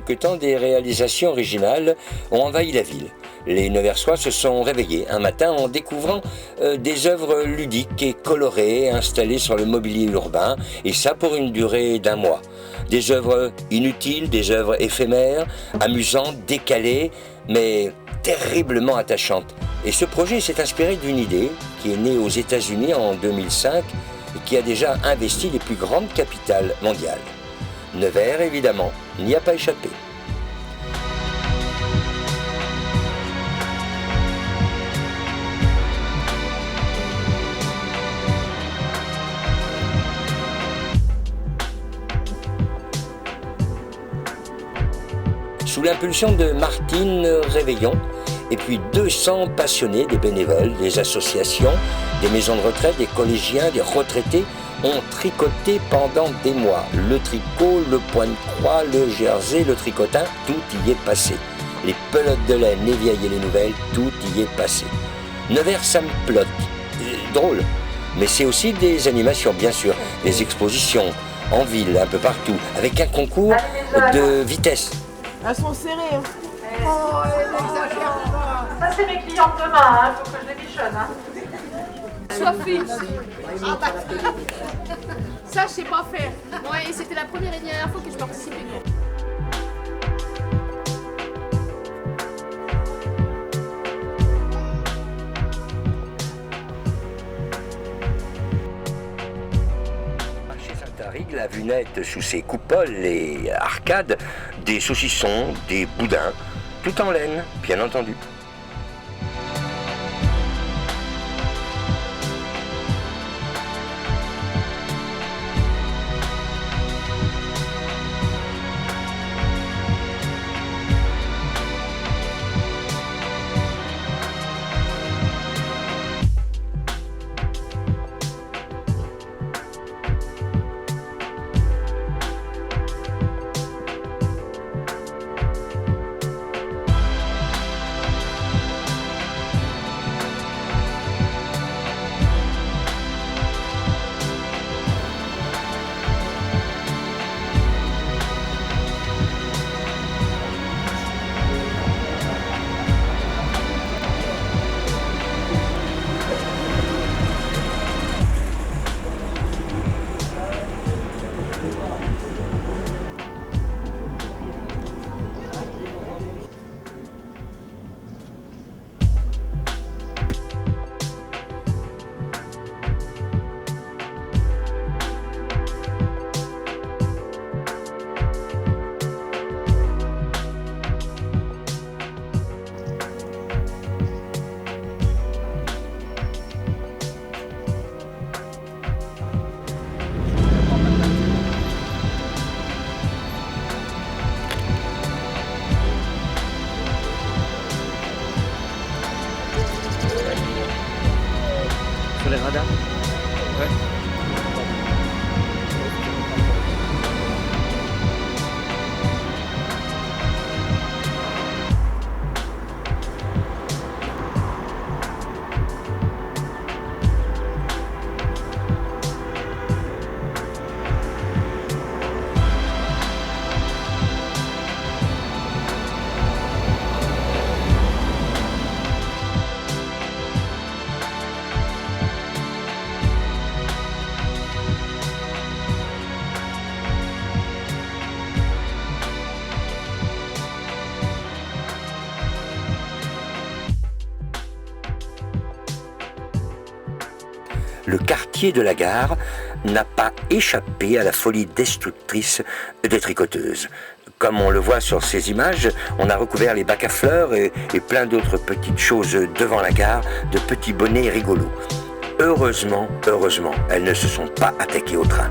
quelque temps, des réalisations originales ont envahi la ville. Les Neversois se sont réveillés un matin en découvrant des œuvres ludiques et colorées installées sur le mobilier urbain, et ça pour une durée d'1 mois. Des œuvres inutiles, des œuvres éphémères, amusantes, décalées, mais terriblement attachantes. Et ce projet s'est inspiré d'une idée qui est née aux États-Unis en 2005 et qui a déjà investi les plus grandes capitales mondiales. Nevers, évidemment, n'y a pas échappé. Sous l'impulsion de Martine Réveillon, et puis 200 passionnés, des bénévoles, des associations, des maisons de retraite, des collégiens, des retraités, ont tricoté pendant des mois. Le tricot, le point de croix, le jersey, le tricotin, tout y est passé. Les pelotes de laine, les vieilles et les nouvelles, tout y est passé. Nevers, ça me plotte. Drôle. Mais c'est aussi des animations, bien sûr, des expositions en ville, un peu partout, avec un concours de vitesse. Elles sont serrées, hein. Oh, elle exagère pas. Ça, c'est mes clients de demain, hein. Faut que je les bichonne. Hein. Sois fille. Ça, je sais pas faire. Ouais, et c'était la première et dernière fois que je participais. La Vunette sous ses coupoles et arcades, des saucissons, des boudins, tout en laine, bien entendu. Sur les radars. Ouais. Le quartier de la gare n'a pas échappé à la folie destructrice des tricoteuses. Comme on le voit sur ces images, on a recouvert les bacs à fleurs et plein d'autres petites choses devant la gare, de petits bonnets rigolos. Heureusement, elles ne se sont pas attaquées au train.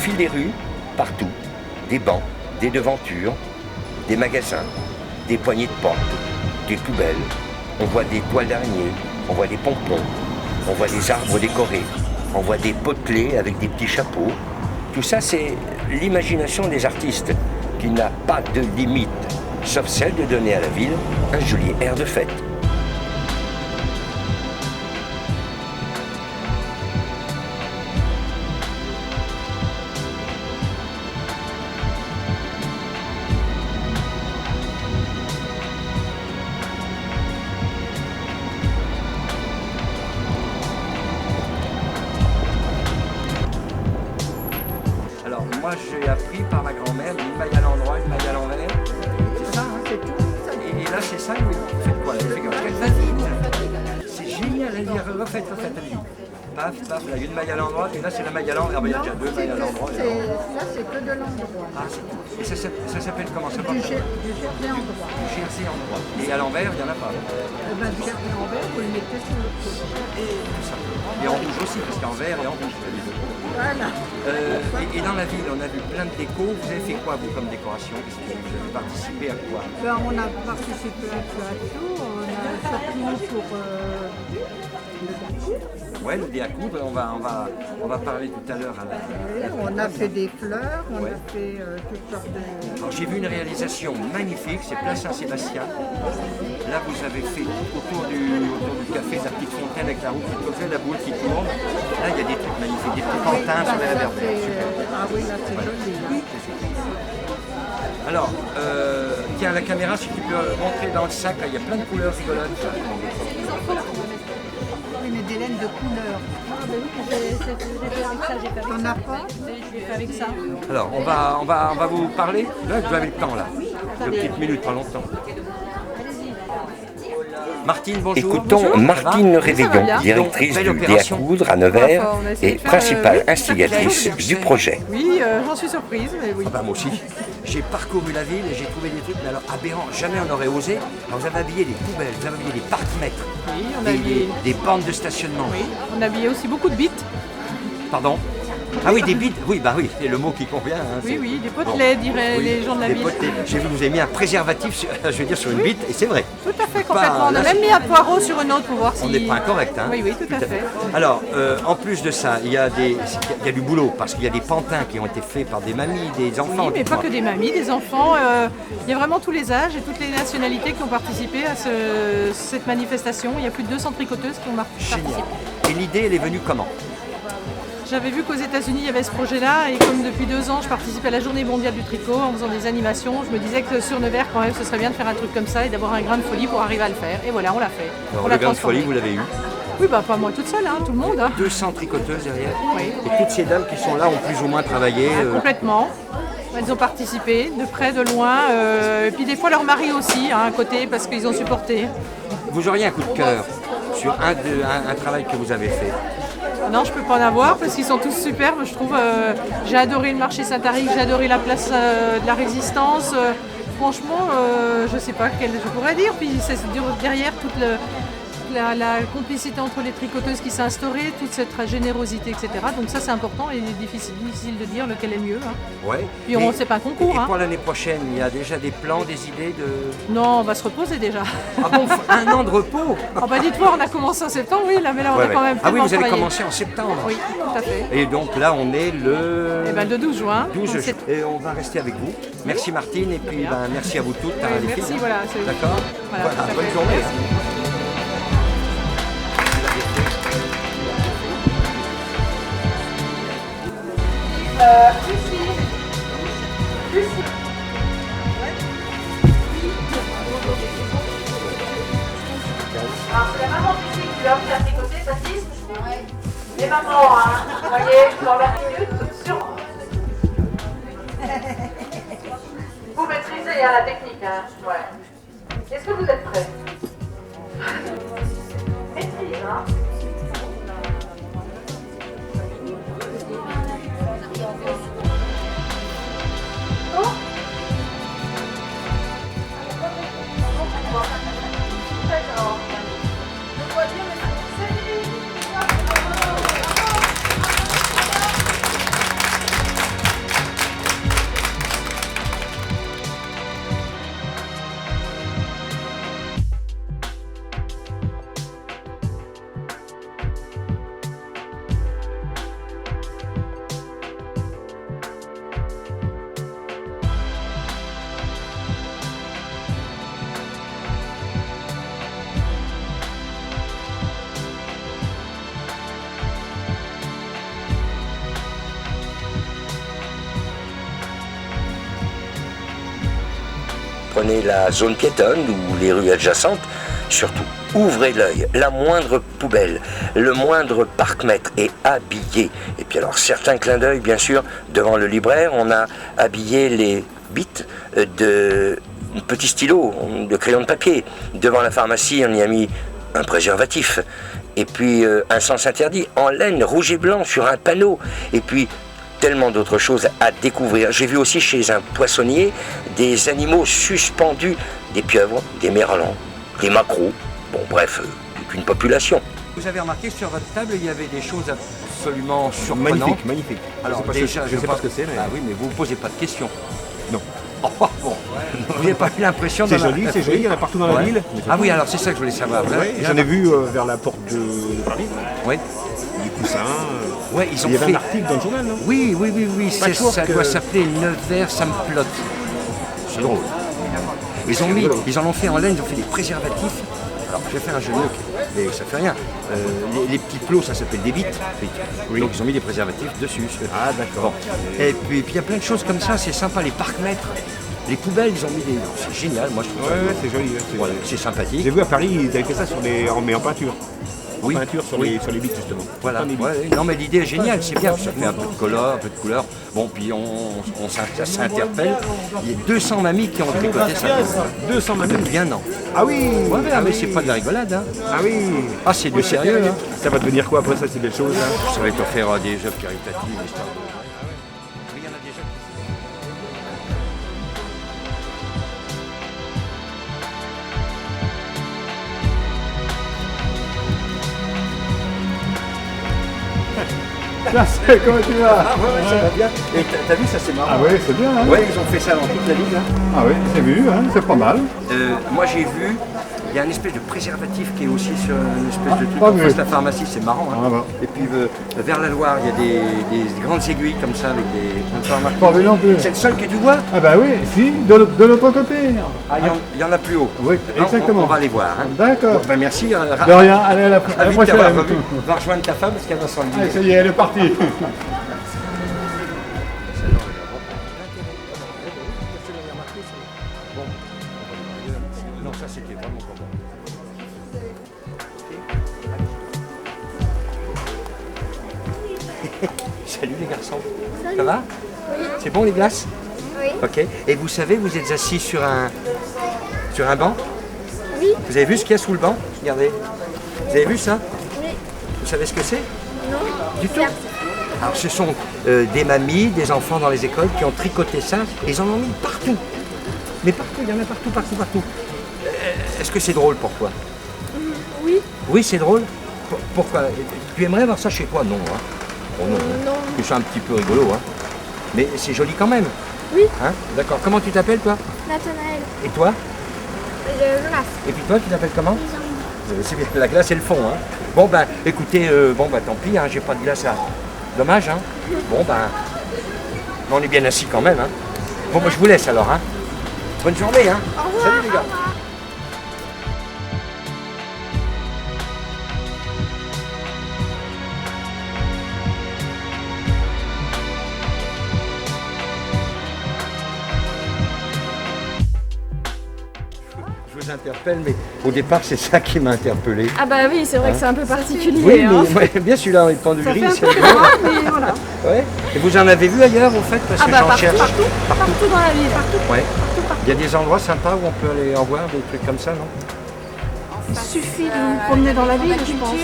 fil des rues, partout, des bancs, des devantures, des magasins, des poignées de porte, des poubelles. On voit des toiles d'araignée, on voit des pompons, on voit des arbres décorés, on voit des potelets avec des petits chapeaux. Tout ça, c'est l'imagination des artistes qui n'a pas de limite, sauf celle de donner à la ville un joli air de fête. Alors moi j'ai appris par ma grand-mère une maille à l'endroit, une maille à l'envers. C'est ça, hein, c'est tout. Et là c'est ça, vous faites quoi? Elle fait comme ça, c'est génial, elle dit refaites, elle dit. Paf, paf, là il y a une maille à l'endroit et là c'est la maille à l'envers. Il y a déjà deux mailles à l'endroit. Là, c'est que de l'endroit. Ah, et ça s'appelle comment ça? Du jersey en droit. Du jersey en droit. Et à l'envers, il n'y en a pas. Du jersey en vert, vous le mettez sur le côté. Tout ça. Et en rouge aussi, parce qu'en vert et en rouge, il y a les deux. Voilà. Et dans la ville, on a vu plein de décos. Vous avez fait quoi, vous, comme décoration? Vous avez participé à quoi? Ben, on a participé un peu à tout. On a surtout pour le Dacour. Ouais, le dé à coudre, on va parler tout à l'heure à la... On a fait des fleurs, on Ouais. a fait toutes sortes de... Alors, j'ai vu une réalisation magnifique, c'est Place Saint-Sébastien. Là, vous avez fait autour du café, la petite fontaine avec la roue qui tourne, la boule qui tourne. Là, il y a des trucs magnifiques, des petits pantins sur la réverbère. Ah oui, là, c'est joli. Là. Alors, tiens, la caméra, si tu peux montrer dans le sac, là, il y a plein de couleurs rigolotes. Oui, mais des laines de couleur. T'en as pas? Avec ça. Alors, on va vous parler. Là, vous avez le temps, là. Deux petites minutes, pas longtemps. Martine, bonjour. Écoutons Bonjour. Martine Ça va Réveillon, bien. directrice Belle du dé à opération. coudre à Nevers Enfin, on a essayé et de faire, principale oui. instigatrice du projet. Oui, j'en suis surprise, mais oui. Ah bah moi aussi. J'ai parcouru la ville et j'ai trouvé des trucs, mais alors aberrants, jamais on n'aurait osé. Alors vous avez habillé des poubelles, vous avez habillé des parcs-mètres, Oui, on a habillé, des bandes de stationnement. oui, on a habillé aussi beaucoup de bites. Pardon? Ah oui, des bides, oui, bah oui, c'est le mot qui convient. Hein, Oui, c'est- oui, des potelets, diraient Oui, les gens de la des ville. potelets. J'ai vu que vous avez mis un préservatif, je veux dire, sur une bite, et c'est vrai. Tout à fait, complètement. On là, a même c'est- mis un poireau sur une autre pour voir si... On n'est pas incorrect, hein? Oui, oui, tout à fait. Alors, en plus de ça, il y a du boulot, parce qu'il y a des pantins qui ont été faits par des mamies, des enfants. Oui, mais pas dites-moi. que des mamies, des enfants. Il y a vraiment tous les âges et toutes les nationalités qui ont participé à cette manifestation. Il y a plus de 200 tricoteuses qui ont participé. Génial. Et l'idée, elle est venue comment? J'avais vu qu'aux États-Unis, il y avait ce projet-là, et comme depuis 2 ans, je participe à la Journée mondiale du tricot en faisant des animations, je me disais que sur Nevers, quand même, ce serait bien de faire un truc comme ça et d'avoir un grain de folie pour arriver à le faire. Et voilà, on l'a fait. Alors, On le l'a grain de transformé. folie, vous l'avez eu. Oui, bah pas moi toute seule, hein, tout le monde. Hein. 200 tricoteuses derrière. Oui. Et toutes ces dames qui sont là ont plus ou moins travaillé. Complètement. Elles ont participé, de près, de loin. Et puis des fois, leur mari aussi, hein, à côté, parce qu'ils ont supporté. Vous auriez un coup de cœur sur un travail que vous avez fait? Non, je peux pas en avoir parce qu'ils sont tous superbes, je trouve. J'ai adoré le marché Saint-Aric, j'ai adoré la place de la Résistance. Franchement, je sais pas quel je pourrais dire. Puis c'est derrière toute la complicité entre les tricoteuses qui s'est instaurée, toute cette générosité, etc. Donc ça, c'est important et difficile de dire lequel est le mieux. Hein. Ouais. Puis c'est pas un concours. Et Hein. pour l'année prochaine, il y a déjà des plans, des idées de... Non, on va se reposer déjà. Ah bon, un an de repos? Ah bah dites-moi, on a commencé en septembre, oui, là, mais là on Ouais, a ouais. quand même Ah oui, vous avez travaillé. commencé en septembre. Oui, tout à fait. Et donc là, on est le... Et ben le 12 juin. 12 Donc, juin. Et on va rester avec vous. Merci Martine, et puis ben, merci à vous toutes, hein, les merci, filles. voilà, c'est- D'accord. Voilà, Voilà, tout à bonne fait. journée. Merci. Alors, c'est la maman qui sait que tu l'as appris à tricoter, Baptiste? Les mamans, hein, vous voyez, dans la minute, sur... Vous maîtrisez hein, la technique, hein, ouais. Est-ce que vous êtes prêts? Maîtrise, hein. D'accord. Je dois dire, mais c'est prenez la zone piétonne ou les rues adjacentes, surtout, ouvrez l'œil. La moindre poubelle, le moindre parc-mètre est habillé. Et puis alors, certains clins d'œil, bien sûr, devant le libraire, on a habillé les bits de petits stylos, de crayons de papier. Devant la pharmacie, on y a mis un préservatif. Et puis un sens interdit en laine, rouge et blanc sur un panneau. Et puis tellement d'autres choses à découvrir. J'ai vu aussi chez un poissonnier des animaux suspendus, des pieuvres, des merlans, des maquereaux. Bon bref, toute une population. Vous avez remarqué sur votre table, il y avait des choses absolument surprenantes. Magnifique, magnifique. Alors je déjà, ne sais pas ce que c'est, mais... Ah oui, mais vous ne posez pas de questions. Non. Oh, bon. Vous n'avez pas eu l'impression C'est joli, il y en a partout dans la ville. Ah oui, alors c'est ça que je voulais savoir. Ouais, j'en ai vu vers la porte de Paris. Oui. Du coussins. Ouais, ils ont il y avait fait... un article dans le journal, non? Oui, ça doit s'appeler Nevers, ça me plotte. C'est drôle. Ils en ont fait en laine, ils ont fait des préservatifs. Alors je vais faire un jeu de mots, mais ça fait rien. Les petits plots, ça s'appelle des bites. Oui. Donc ils ont mis des préservatifs dessus. Ah d'accord. Bon. Et puis il y a plein de choses comme ça, c'est sympa. Les parcs-mètres, les poubelles, ils ont mis des... C'est génial, moi je trouve ça. Ouais, c'est joli. Voilà, c'est sympathique. J'ai vu à Paris, ils avaient fait ça mais en peinture. Oui. En peinture sur les bits justement. Voilà. Ouais, non mais l'idée est géniale, c'est bien, ça fait un peu de couleur, un peu de couleur. Bon, puis on s'interpelle. Il y a 200 mamies qui ont tricoté ça. 200 mamies. Bien non. Ah oui. Ouais, mais c'est pas de la rigolade. Hein. Ah oui. Ah, c'est du sérieux. Hein. Ça va devenir quoi après ça, ces belles choses là? Ça va être offert à des œuvres caritatives, histoire de... Oui, il y en a déjà. Comment tu vas? Ah ouais, ça va bien. Et t'as vu, ça c'est marrant. Ah ouais, c'est bien. Hein? Ouais, ils ont fait ça dans toute la ville. Hein. Ah oui, c'est vu, hein, c'est pas mal. Moi j'ai vu, il y a une espèce de préservatif qui est aussi sur une espèce de truc pas en vu. face de la pharmacie, c'est marrant. Hein. Ah bah. Et puis vers la Loire, il y a des grandes aiguilles comme ça avec des... Pas vu non plus. C'est le seul que tu vois? Ah bah oui, si, de l'autre côté. Ah, il y en a plus haut. Oui, exactement. On va aller voir. Hein. D'accord. Bon, ben merci. De rien, allez à la Vite prochaine. t'avoir revu. Va rejoindre ta femme parce qu'elle va s'ennuyer. Allez, ça y est, elle est partie. Non, ça c'était vraiment pas bon. Salut les garçons. Ça va? C'est bon les glaces? Oui. Ok. Et vous savez, vous êtes assis sur un banc? Oui. Vous avez vu ce qu'il y a sous le banc? Regardez. Vous avez vu ça? Oui. Vous savez ce que c'est? Non. Du tout. Alors ce sont des mamies, des enfants dans les écoles qui ont tricoté ça et ils en ont mis partout. Mais partout, il y en a partout, partout, partout. Est-ce que c'est drôle pour toi? Oui. Oui, c'est drôle. Pourquoi? Tu aimerais avoir ça chez toi? Non. Hein? Oh, non. Non. C'est un petit peu rigolo. Hein? Mais c'est joli quand même. Oui. Hein? D'accord. Comment tu t'appelles toi? Nathanaël. Et toi? Jonas. Et puis toi, tu t'appelles comment? C'est bien, la glace et le fond. Hein? Bon ben, écoutez, tant pis, hein, j'ai pas de glace à... Dommage, hein? Bon ben, on est bien assis quand même, hein? Bon, moi je vous laisse alors, hein? Bonne journée, hein? Au revoir. Salut les gars. Je vous interpelle, mais au départ c'est ça qui m'a interpellé. Ah bah oui, c'est vrai que c'est un peu particulier. Oui, hein. mais ouais, bien celui-là, il prend du gris. Ça fait un peu froid, mais voilà. Ouais. Et vous en avez vu ailleurs, au fait, parce Ah que bah j'en partout, cherche. partout dans la ville, partout. Ouais. Il y a des endroits sympas où on peut aller en voir, des trucs comme ça, non? Il suffit de vous promener dans la ville, je pense.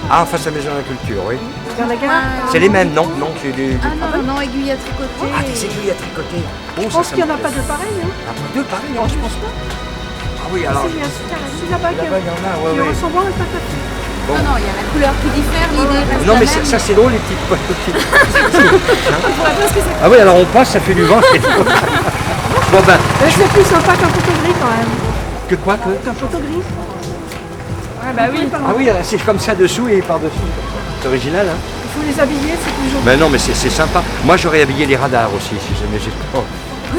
Ah, face à la Maison de la Culture, oui. Vers la gare. C'est les mêmes, non? Non, c'est des... Ah non, non, aiguille à tricoter. Ah, des aiguilles à tricoter. Bon, Je pense qu'il n'y en a pas de pareil. Hein. Ah, pas deux pareils, non, Je pense pas. Ah oui, alors... Il y a celui là-bas Là-bas, il y en a, ouais, qui ouais. ressemble à un patati. Non, non, il y a la couleur qui diffère, l'idée reste Non, la mais même. ça c'est drôle, les petites... On pourrait presque que Ah oui, alors on passe, ça fait du vent. Bon ben, Mais c'est plus sympa qu'un photo gris quand même. que quoi que... Qu'un photo gris. Ouais, bah oui. Ah oui, c'est comme ça dessous et par-dessus. C'est original, hein? Il faut les habiller, c'est toujours. Mais non, mais c'est sympa. Moi, j'aurais habillé les radars aussi, si jamais j'ai... Oh.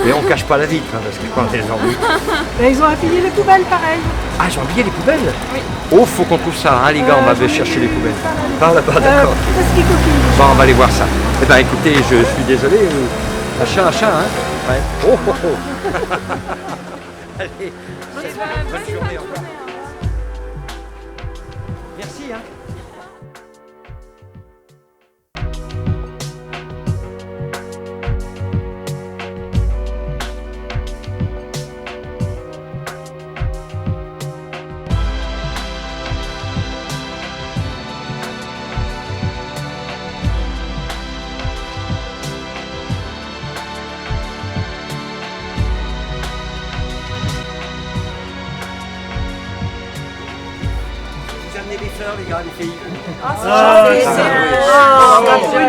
Mais on cache pas la vitre, hein, parce que quand les gens... Mais ils ont habillé les poubelles pareil. Ah, j'ai habillé les poubelles? Oui. Oh, faut qu'on trouve ça, hein, les gars, on va chercher les poubelles. Par là-bas, d'accord. Qu'est-ce qui coquille? Bon, on va aller voir ça. Eh ben, écoutez, je suis désolé. Achat, hein. Ouais. Oh, oh, oh. Allez, bonne journée, au revoir. Merci. Hein. Amenez les fleurs, les gars, les filles.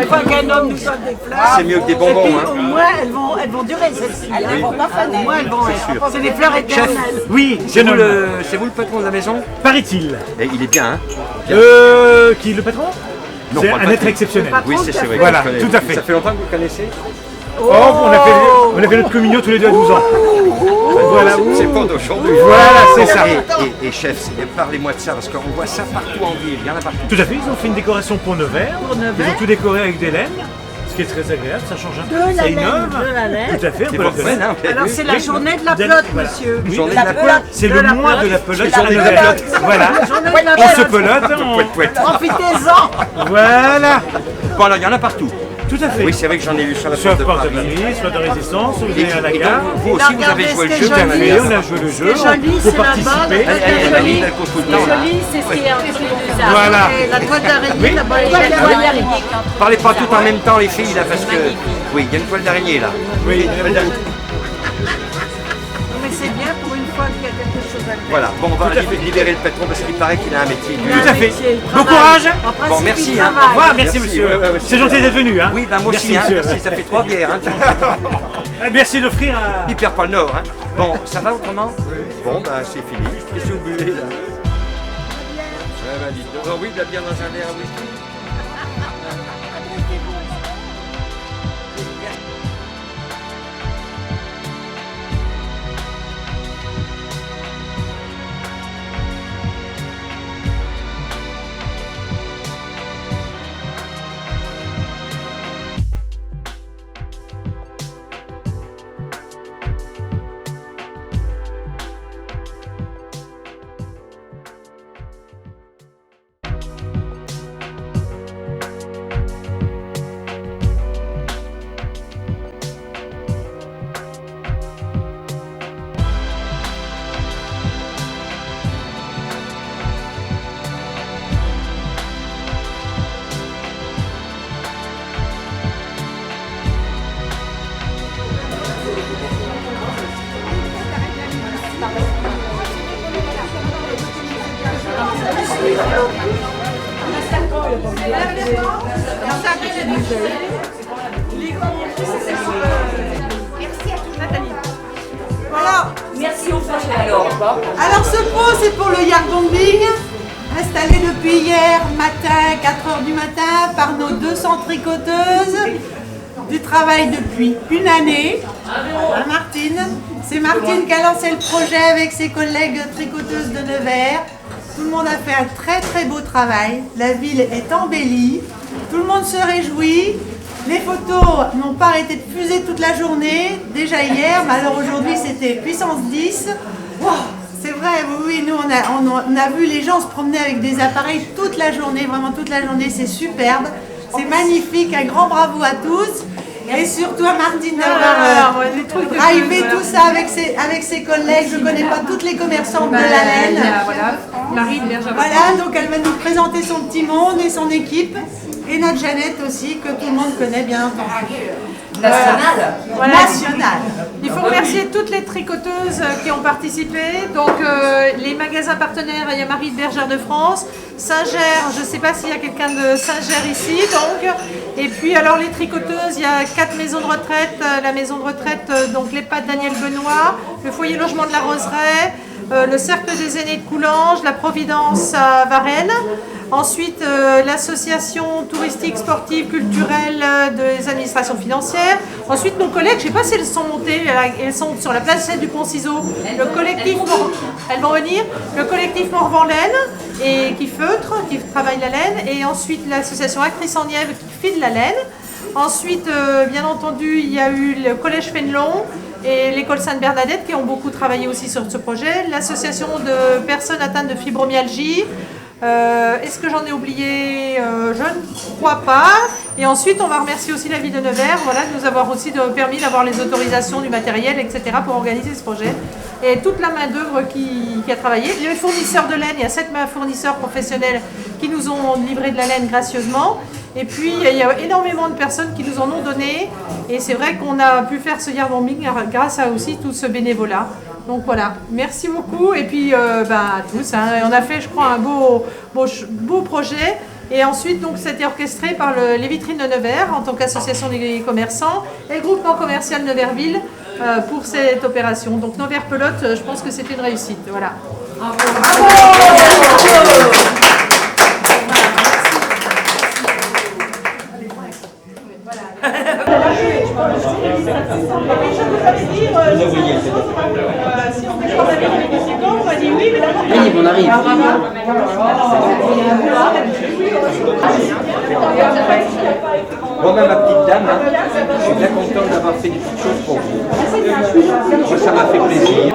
Une fois qu'un homme nous donne des fleurs, C'est mieux que des bonbons. Hein. au moins elles vont durer celles-ci. Elles vont pas faner. Au moins elles vont être. C'est des fleurs éternelles. Oui, C'est vous le patron de la maison? paraît-il. Et il est bien, hein? Qui, le patron? Non, C'est pas le un patron. être exceptionnel. Oui, c'est vrai. Voilà, je connais. tout à fait. Ça fait longtemps que vous le connaissez? Oh, on a fait notre communion tous les deux à 12 ans. Voilà. C'est pas d'aujourd'hui. Voilà, c'est ça. Et chef, parlez-moi de ça, parce qu'on voit ça partout en ville, il y en a partout. Tout à fait, ils ont fait une décoration pour Nevers. Ils ont tout décoré avec des laines, ce qui est très agréable, ça change un peu. Ça innove. Tout à fait, un C'est peu pas la vrai, hein? Alors c'est la journée de la Voilà. pelote, monsieur. Oui, Journée de la pelote. c'est le mois de la pelote sur Journée de la Nevers. pelote. Voilà. Journée de la On se pelote. pelote. Profitez-en. Voilà. Bon, alors il y en a partout. Tout à fait. Oui, c'est vrai que j'en ai vu sur la Soit porte de Porte de Paris. Paris, soit de Résistance, ou Et à la donc, gare. vous aussi, vous avez joué le jeu, Regardez, bien ce allé. qui est On a joué le jeu, Ce qui est joli, pour c'est là-bas, participer. Elle court tout le temps. là. c'est ce qui est entre les deux arbres. Voilà. Et la toile d'araignée là-bas, elle est La toile jolie. d'araignée qui est entre Parlez les pas deux tout en arbres. même temps, les filles, là, parce que. Oui, il y a une toile d'araignée, là. Oui, Mais c'est bien pour une fois qu'il y a quelque chose à faire. Voilà, bon, on va libérer le patron parce qu'il paraît qu'il a un métier dur. Tout à fait. Métier, Bon travail. courage. En principe, Bon, merci, il hein. travaille. Au revoir, merci Merci, monsieur. ouais, C'est gentil d'être venu. Hein. Oui, ben moi aussi, hein, monsieur. merci, ça fait 3 bières. Hein, Merci d'offrir à... il perd pas le nord. Hein. Bon, ça va autrement? Bon, ben c'est fini. Qu'est-ce que vous buvez là? Ouais, ben dites donc. Oh, oui, de la bière dans un verre à whisky. Voilà. Merci au prochain alors. Alors ce pot, c'est pour le yardbombing, installé depuis hier matin, 4h du matin, par nos 200 tricoteuses. Du travail depuis une année. Hein, Martine. C'est Martine qui a lancé le projet avec ses collègues tricoteuses de Nevers. Tout le monde a fait un très très beau travail. La ville est embellie. Tout le monde se réjouit. Les photos n'ont pas arrêté de fuser toute la journée. Déjà hier, mais alors aujourd'hui c'était puissance 10. Wow, c'est vrai, oui, nous on a vu les gens se promener avec des appareils toute la journée, vraiment toute la journée, c'est superbe. C'est magnifique, un grand bravo à tous. Et surtout à Martine d'avoir drivé tout ça avec ses collègues. Je ne connais pas toutes les commerçantes de la laine. Voilà, Marie de Bergerac. Voilà, donc elle va nous présenter son petit monde et son équipe. Et notre Jeannette aussi, que tout le monde connaît bien entendu. Nationale. Voilà. Nationale. Il faut remercier toutes les tricoteuses qui ont participé. Donc les magasins partenaires, il y a Marie de Bergère de France, Saint-Ger, je ne sais pas s'il y a quelqu'un de Saint-Ger ici. Donc. Et puis alors les tricoteuses, il y a 4 maisons de retraite. La maison de retraite, donc l'EHPAD Daniel Benoît, le foyer logement de la Roseraie, le Cercle des aînés de Coulanges, la Providence à Varennes. Ensuite, l'association touristique, sportive, culturelle des administrations financières. Ensuite, nos collègues, je ne sais pas si elles sont montées, elles sont sur la place du Pont-Ciseaux. Le collectif, elles vont venir. Le collectif Morvan-Laine et qui feutre, qui travaille la laine. Et ensuite, l'association Actrice en Nièvre qui file la laine. Ensuite, bien entendu, il y a eu le collège Fénelon. et l'école Sainte-Bernadette qui ont beaucoup travaillé aussi sur ce projet, l'association de personnes atteintes de fibromyalgie. Est-ce que j'en ai oublié? Je ne crois pas. Et ensuite, on va remercier aussi la ville de Nevers, voilà, de nous avoir aussi permis d'avoir les autorisations du matériel, etc. pour organiser ce projet. Et toute la main-d'œuvre qui a travaillé. Les fournisseurs de laine, il y a 7 fournisseurs professionnels qui nous ont livré de la laine gracieusement. Et puis, il y a énormément de personnes qui nous en ont donné. Et c'est vrai qu'on a pu faire ce yardbombing grâce à aussi tout ce bénévolat. Donc voilà, merci beaucoup. Et puis, à tous, hein. On a fait, je crois, un beau projet. Et ensuite, donc, c'était orchestré par les vitrines de Nevers en tant qu'association des commerçants et le groupement commercial Neversville pour cette opération. Donc, Nevers Pelote, je pense que c'était une réussite. Voilà. Bravo. Si on peut avec les conséquents, on va dire oui, mais d'abord. Oui, on arrive. Moi-même, ma petite dame, hein, je suis bien content d'avoir fait des petites choses pour vous. Moi, ça m'a fait plaisir.